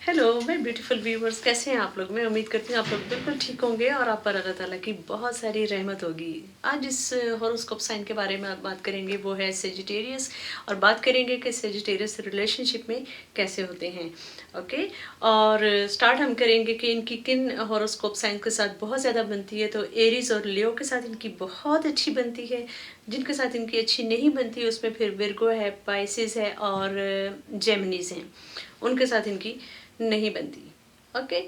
Hello my beautiful viewers, कैसे हैं आप लोग। मैं उम्मीद करती हूँ आप लोग बिल्कुल ठीक होंगे और आप पर अल्लाह ताला की बहुत सारी रहमत होगी। आज इस हॉरोस्कोप साइन के बारे में आप बात करेंगे, वो है सेजिटेरियस। और बात करेंगे कि सेजिटेरियस रिलेशनशिप में कैसे होते हैं। ओके। और स्टार्ट हम करेंगे कि इनकी किन हॉरोस्कोप साइन के साथ बहुत ज़्यादा बनती है। तो एरीज और लियो के साथ इनकी बहुत अच्छी बनती है। जिनके साथ इनकी अच्छी नहीं बनती है उसमें फिर विर्गो है, पाइसिस है और जेमिनीज हैं, उनके साथ इनकी नहीं बनती। ओके।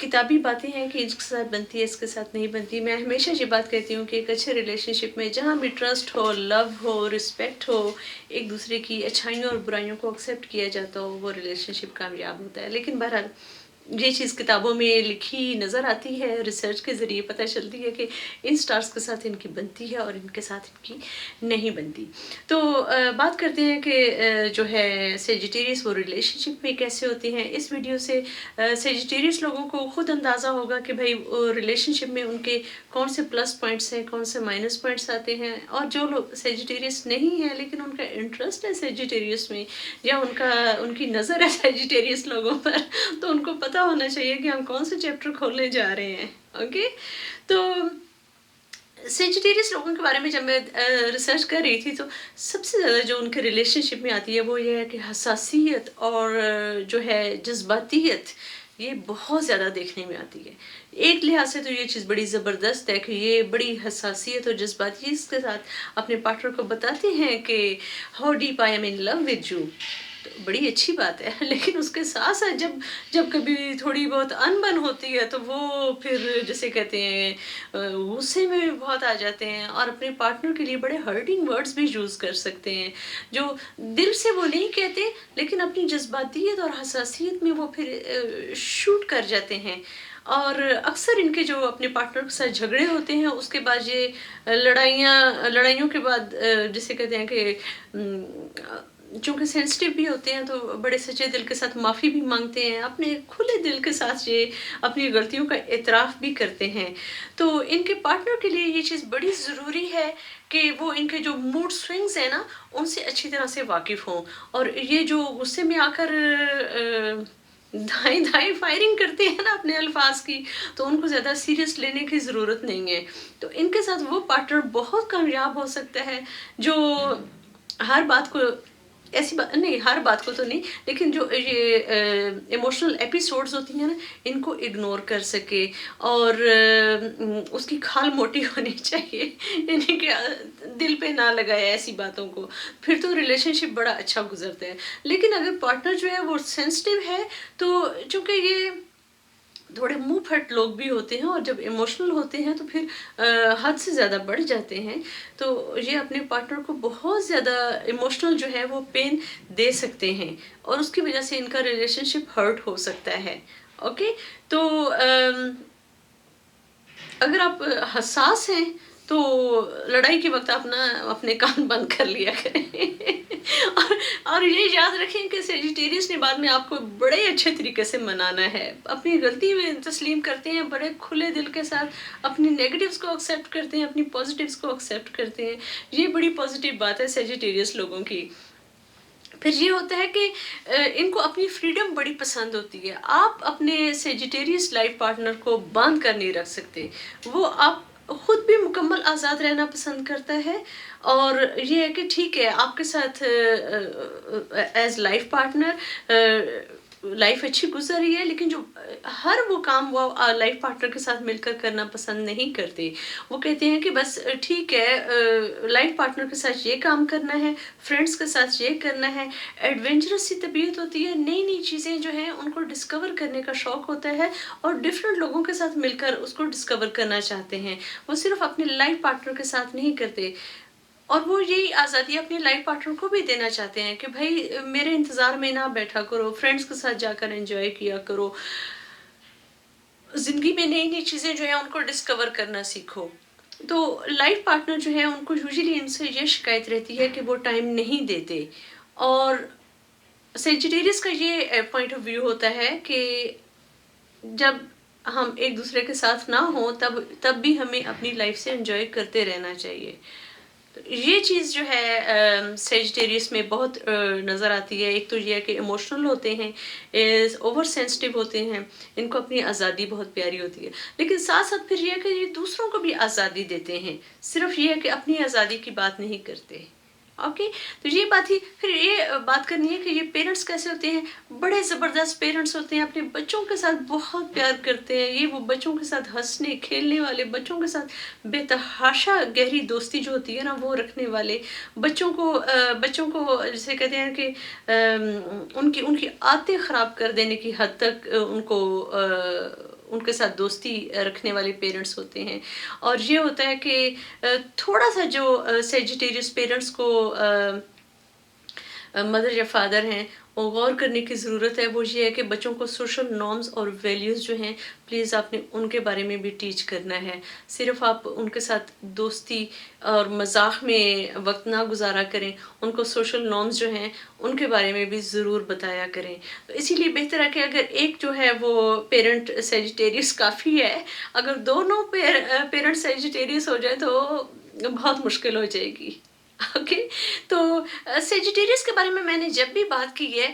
किताबी बातें हैं कि इसके साथ बनती है, इसके साथ नहीं बनती। मैं हमेशा ये बात कहती हूँ कि एक अच्छे रिलेशनशिप में जहाँ भी ट्रस्ट हो, लव हो, रिस्पेक्ट हो, एक दूसरे की अच्छाइयों और बुराइयों को एक्सेप्ट किया जाता हो, वो रिलेशनशिप कामयाब होता है। लेकिन बहरहाल ये चीज़ किताबों में लिखी नज़र आती है, रिसर्च के ज़रिए पता चलती है कि इन स्टार्स के साथ इनकी बनती है और इनके साथ इनकी नहीं बनती। तो बात करते हैं कि जो है सेजिटेरियस वो रिलेशनशिप में कैसे होती हैं। इस वीडियो से सेजिटेरियस लोगों को खुद अंदाज़ा होगा कि भाई रिलेशनशिप में उनके कौन से प्लस पॉइंट्स हैं, कौन से माइनस पॉइंट्स आते हैं। और जो लोग सेजिटेरियस नहीं है लेकिन उनका इंटरेस्ट है सेजिटेरियस में, या उनकी नज़र है सेजिटेरियस लोगों पर, तो उनको पता होना चाहिए कि हम कौन से चैप्टर खोलने जा रहे हैं। ओके। तो सेजिटेरियस लोगों के बारे में जब मैं रिसर्च कर रही थी, तो सबसे ज़्यादा जो उनके रिलेशनशिप में आती है वो ये है कि हसासियत और जो है जज्बातियत, ये बहुत ज़्यादा देखने में आती है। एक लिहाज से तो ये चीज़ बड़ी ज़बरदस्त है कि ये बड़ी हसासियत और जज्बातियत के साथ अपने पार्टनर को बताते हैं कि how deep I am in love with you. तो बड़ी अच्छी बात है। लेकिन उसके साथ साथ जब जब कभी थोड़ी बहुत अनबन होती है तो वो फिर जैसे कहते हैं गुस्से में भी बहुत आ जाते हैं और अपने पार्टनर के लिए बड़े हर्टिंग वर्ड्स भी यूज़ कर सकते हैं, जो दिल से वो नहीं कहते लेकिन अपनी जज्बातियत और हसासियत में वो फिर शूट कर जाते हैं। और अक्सर इनके जो अपने पार्टनर के साथ झगड़े होते हैं उसके बाद ये लड़ाइयों के बाद जिसे कहते हैं कि चूँकि सेंसिटिव भी होते हैं तो बड़े सच्चे दिल के साथ माफ़ी भी माँगते हैं, अपने खुले दिल के साथ ये अपनी गलतियों का एतराफ़ भी करते हैं। तो इनके पार्टनर के लिए ये चीज़ बड़ी ज़रूरी है कि वो इनके जो मूड स्विंग्स हैं ना, उनसे अच्छी तरह से वाकिफ़ हों। और ये जो गुस्से में आकर दाएँ-दाएँ फायरिंग करते हैं ना अपने अल्फ़ाज़ की, तो उनको ज़्यादा सीरियस लेने की ज़रूरत नहीं है। तो इनके साथ वो पार्टनर बहुत कामयाब हो सकता है जो हर बात को ऐसी बात नहीं, हर बात को तो नहीं, लेकिन जो ये इमोशनल एपिसोड्स होती हैं ना, इनको इग्नोर कर सके। और उसकी खाल मोटी होनी चाहिए, यानी कि दिल पे ना लगाए ऐसी बातों को, फिर तो रिलेशनशिप बड़ा अच्छा गुजरता है। लेकिन अगर पार्टनर जो है वो सेंसिटिव है, तो चूंकि ये थोड़े मुंह फट लोग भी होते हैं और जब इमोशनल होते हैं तो फिर हद से ज़्यादा बढ़ जाते हैं। तो ये अपने पार्टनर को बहुत ज़्यादा इमोशनल जो है वो पेन दे सकते हैं और उसकी वजह से इनका रिलेशनशिप हर्ट हो सकता है। ओके। तो अगर आप हसास हैं तो लड़ाई के वक्त अपना अपने कान बंद कर लिया करें। और ये याद रखें कि सेजिटेरियस ने बाद में आपको बड़े अच्छे तरीके से मनाना है। अपनी गलती में तस्लीम करते हैं बड़े खुले दिल के साथ, अपनी नेगेटिव्स को एक्सेप्ट करते हैं, अपनी पॉजिटिव्स को एक्सेप्ट करते हैं। ये बड़ी पॉजिटिव बात है सेजिटेरियस लोगों की। फिर ये होता है कि इनको अपनी फ्रीडम बड़ी पसंद होती है। आप अपने सेजिटेरियस लाइफ पार्टनर को बांध कर नहीं रख सकते। वो आप खुद भी मुकम्मल आज़ाद रहना पसंद करता है। और ये है कि ठीक है आपके साथ एज लाइफ पार्टनर लाइफ अच्छी गुजर रही है, लेकिन जो हर वो काम वो लाइफ पार्टनर के साथ मिलकर करना पसंद नहीं करते। वो कहते हैं कि बस ठीक है लाइफ पार्टनर के साथ ये काम करना है, फ्रेंड्स के साथ ये करना है। एडवेंचरस सी तबीयत होती है, नई नई चीज़ें जो हैं उनको डिस्कवर करने का शौक़ होता है और डिफरेंट लोगों के साथ मिलकर उसको डिस्कवर करना चाहते हैं। वो सिर्फ अपने लाइफ पार्टनर के साथ नहीं करते। और वो यही आज़ादी अपने लाइफ पार्टनर को भी देना चाहते हैं कि भाई मेरे इंतज़ार में ना बैठा करो, फ्रेंड्स के साथ जाकर एंजॉय किया करो, ज़िंदगी में नई नई चीज़ें जो हैं उनको डिस्कवर करना सीखो। तो लाइफ पार्टनर जो है उनको यूजुअली इनसे ये शिकायत रहती है कि वो टाइम नहीं देते। और सेजिटेरियस का ये पॉइंट ऑफ व्यू होता है कि जब हम एक दूसरे के साथ ना हो तब तब भी हमें अपनी लाइफ से एंजॉय करते रहना चाहिए। یہ چیز جو ہے سیجیٹیریس میں بہت نظر آتی ہے. ایک تو یہ ہے کہ ایموشنل ہوتے ہیں، اوور سینسٹیو ہوتے ہیں، ان کو اپنی آزادی بہت پیاری ہوتی ہے، لیکن ساتھ ساتھ پھر یہ ہے کہ یہ دوسروں کو بھی آزادی دیتے ہیں. صرف یہ ہے کہ اپنی آزادی کی بات نہیں کرتے. اوکے، تو یہ بات ہی پھر یہ بات کرنی ہے کہ یہ پیرنٹس کیسے ہوتے ہیں. بڑے زبردست پیرنٹس ہوتے ہیں، اپنے بچوں کے ساتھ بہت پیار کرتے ہیں. یہ وہ بچوں کے ساتھ ہنسنے کھیلنے والے، بچوں کے ساتھ بے تحاشا گہری دوستی جو ہوتی ہے نا وہ رکھنے والے، بچوں کو جسے کہتے ہیں کہ ان کی عادتیں خراب کر دینے کی حد تک ان کے ساتھ دوستی رکھنے والے پیرنٹس ہوتے ہیں. اور یہ ہوتا ہے کہ تھوڑا سا جو سیجیٹیریس پیرنٹس کو مدر یا فادر ہیں وہ غور کرنے کی ضرورت ہے. وہ یہ ہے کہ بچوں کو سوشل نارمز اور ویلیوز جو ہیں پلیز آپ نے ان کے بارے میں بھی ٹیچ کرنا ہے. صرف آپ ان کے ساتھ دوستی اور مزاح میں وقت نہ گزارا کریں، ان کو سوشل نارمز جو ہیں ان کے بارے میں بھی ضرور بتایا کریں. تو اسی لیے بہتر ہے کہ اگر ایک جو ہے وہ پیرنٹ سیجیٹیریس کافی ہے، اگر دونوں پیرنٹ سیجیٹیریس ہو جائے تو بہت مشکل ہو جائے گی. اوکے، تو سیجیٹیریس کے بارے میں نے جب بھی بات کی ہے،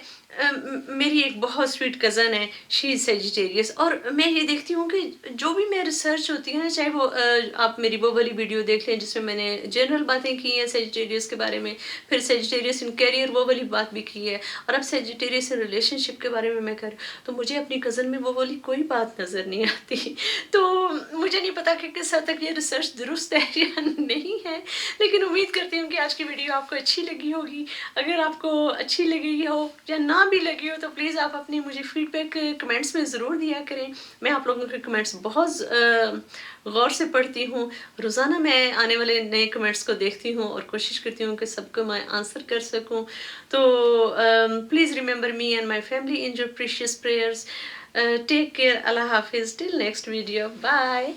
میری ایک بہت سویٹ کزن ہے، شی از سیجیٹیریس. اور میں یہ دیکھتی ہوں کہ جو بھی میں ریسرچ ہوتی ہے نا، چاہے وہ آپ میری وہ والی ویڈیو دیکھ لیں جس میں میں نے جنرل باتیں کی ہیں سیجیٹیریس کے بارے میں، پھر سیجیٹیریس ان کیریئر وہ والی بات بھی کی ہے، اور اب سیجیٹیریس ان ریلیشن شپ کے بارے میں کروں تو مجھے اپنی کزن میں وہ والی کوئی بات نظر نہیں آتی. تو مجھے نہیں پتا کہ کس حد تک یہ ریسرچ درست ہے یا نہیں ہے، لیکن امید کرتی ہوں کہ آج کی ویڈیو آپ کو اچھی لگی ہوگی. اگر آپ کو اچھی لگی ہو یا نہ بھی لگی ہو تو پلیز آپ اپنی مجھے فیڈ بیک کمنٹس میں ضرور دیا کریں. میں آپ لوگوں کے کمنٹس بہت غور سے پڑھتی ہوں. روزانہ میں آنے والے نئے کمنٹس کو دیکھتی ہوں اور کوشش کرتی ہوں کہ سب کو میں آنسر کر سکوں. تو please remember me and my family in your precious prayers. Take care. اللہ حافظ. Till next video. بائے.